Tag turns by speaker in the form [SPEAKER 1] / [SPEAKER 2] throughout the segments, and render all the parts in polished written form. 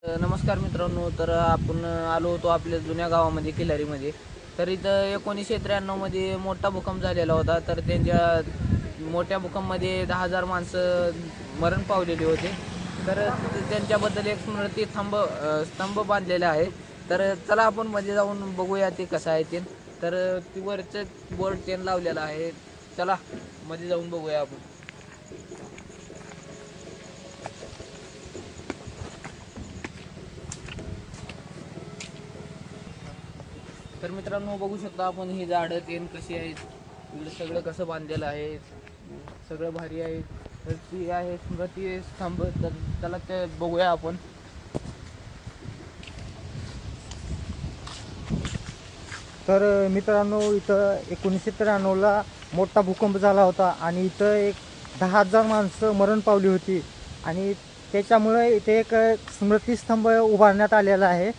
[SPEAKER 1] नमस्कार मित्रांनो. तर आपण आलो होतो आपल्या जुन्या गावामध्ये किल्लारीमध्ये. तर इथं 1993 मध्ये मोठा भूकंप झालेला होता. तर त्यांच्या मोठ्या भूकंपामध्ये 10,000 माणसं मरण पावलेली होते. तर त्यांच्याबद्दल एक स्मृती स्तंभ बांधलेला आहे. तर चला आपण मध्ये जाऊन बघूया ते कसं आहे ते. तर ती वरचं बोर्ड ते लावलेला आहे. चला मध्ये जाऊन बघूया आपण. तर मित्रांनो बघू शकता आपण ही झाडं तेन कशी आहेत, इकडे सगळं कसं बांधलेलं आहे, सगळं भारी आहे. तर ती आहे स्मृती स्तंभ. तर त्याला ते बघूया आपण.
[SPEAKER 2] तर मित्रांनो, इथं 1993ला मोठा भूकंप झाला होता आणि इथं एक 10,000 माणसं मरण पावली होती आणि त्याच्यामुळे इथे एक स्मृतिस्तंभ उभारण्यात आलेला आहे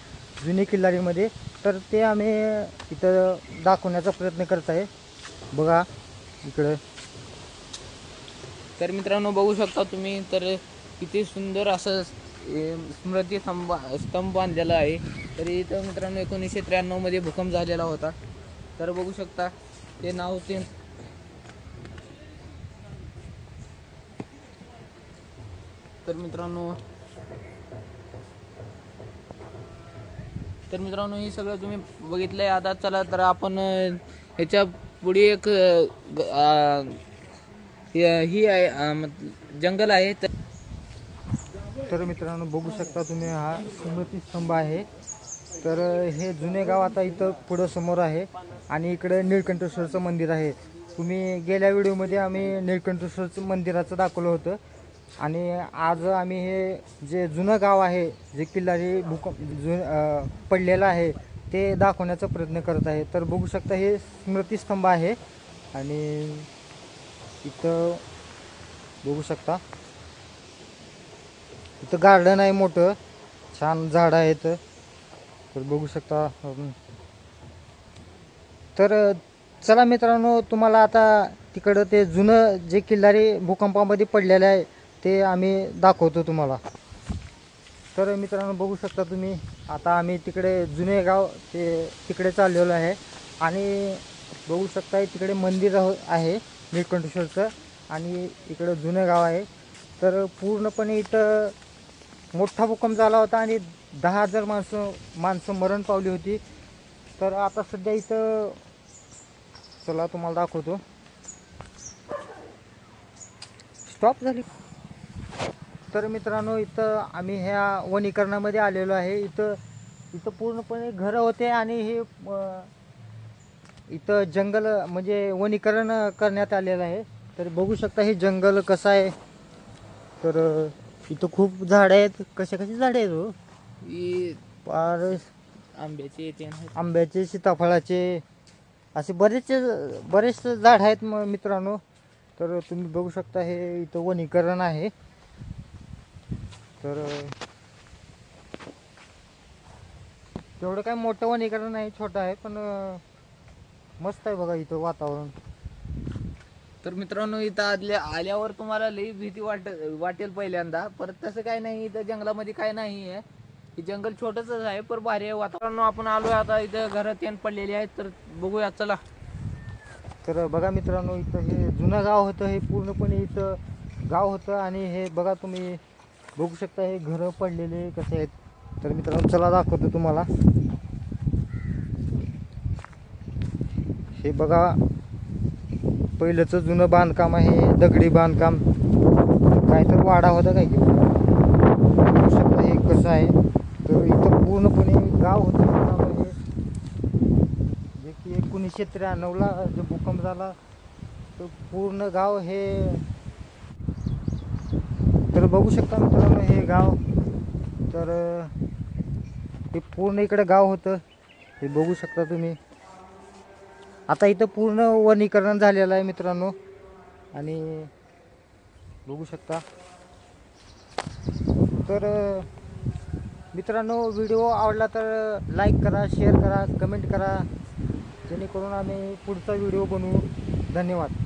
[SPEAKER 2] जुनी किल्लारीमध्ये. तर ते आम्ही इथं दाखवण्याचा प्रयत्न करत आहे. बघा इकडे.
[SPEAKER 1] तर मित्रांनो बघू शकता तुम्ही. तर किती सुंदर असं स्तंभ बांधलेला आहे. तर इथं मित्रांनो 1993 मध्ये भूकंप झालेला होता. तर बघू शकता ते नाव ते. तर मित्रांनो हे सगळं तुम्ही बघितलंय. आता चला तर आपण ह्याच्या पुढे एक ही आहे, जंगल आहे.
[SPEAKER 2] तर मित्रांनो बघू शकता तुम्ही, हा स्मृतिस्तंभ आहे. तर हे जुने गाव आता इथं पुढं समोर आहे आणि इकडे निळकंठेश्वरचं मंदिर आहे. तुम्ही गेल्या व्हिडिओमध्ये आम्ही निळकंठेश्वरचं मंदिराचं दाखवलं होतं आणि आज आम्ही हे जे जुनं गाव आहे, जे किल्लारी पडलेलं आहे, ते दाखवण्याचा प्रयत्न करत आहे. तर बघू शकता हे स्मृतिस्तंभ आहे आणि इथं बघू शकता इथं गार्डन आहे, मोठं छान झाड आहेत. तर बघू शकता. तर चला मित्रांनो, तुम्हाला आता तिकडं ते जुनं जे किल्लारी भूकंपामध्ये पडलेलं आहे ते आम्ही दाखवतो तुम्हाला. तर मित्रांनो बघू शकता तुम्ही, आता आम्ही तिकडे जुने गाव ते तिकडे चाललेलो आहे आणि बघू शकता तिकडे मंदिर आहे निळकंठेश्वरचं आणि इकडं जुनं गाव आहे. तर पूर्णपणे इथं मोठा भूकंप झाला होता आणि 10,000 माणसं मरण पावली होती. तर आता सध्या इथं चला तुम्हाला दाखवतो. स्टॉप झाली. तर मित्रांनो इथं आम्ही ह्या वनीकरणामध्ये आलेलो आहे. इथं पूर्णपणे घरं होते आणि हे इथं जंगल म्हणजे वनीकरण करण्यात आलेलं आहे. तर बघू शकता हे जंगल कसं आहे. तर इथं खूप झाडं आहेत. कसे झाडं आहेत हो. पार आंब्याचे, सीताफळाचे असे बरेच झाड आहेत मित्रांनो. तर तुम्ही बघू शकता हे इथं वनीकरण आहे. तर तेवढं काय मोठं वनीकरण नाही, छोटं आहे, पण मस्त आहे बघा इथं वातावरण.
[SPEAKER 1] तर मित्रांनो इथं आल्यावर तुम्हाला लई भीती वाटेल पहिल्यांदा. परत तसं काय नाही, इथं जंगलामध्ये काय नाही आहे. हे जंगल छोटंच आहे पण भारी आहे वातावरण. आपण आलोय आता, इथं घरं तेन पडलेली आहेत. तर बघूया चला.
[SPEAKER 2] तर बघा मित्रांनो, इथं हे जुनं गाव होतं. हे पूर्णपणे इथं गाव होतं आणि हे बघा तुम्ही बघू शकता हे घरं पडलेले कसे आहेत. तर मित्रांनो चला दाखवतो तुम्हाला. हे बघा पहिलंच जुनं बांधकाम आहे, दगडी बांधकाम. काय तर वाडा होता काय की. बघू शकता हे कसं आहे. तर इथं पूर्णपणे गाव होतं मित्रांनो हे, जे की 1993ला जो भूकंप झाला तर पूर्ण गाव हे. तर बघू शकता मित्रांनो हे गाव. तर हे पूर्ण इकडे गाव होतं, हे बघू शकता तुम्ही. आता इथं पूर्ण वनीकरण झालेलं आहे मित्रांनो आणि बघू शकता. तर मित्रांनो व्हिडिओ आवडला तर लाईक करा, शेअर करा, कमेंट करा, जेणेकरून आम्ही पुढचा व्हिडिओ बनवू. धन्यवाद.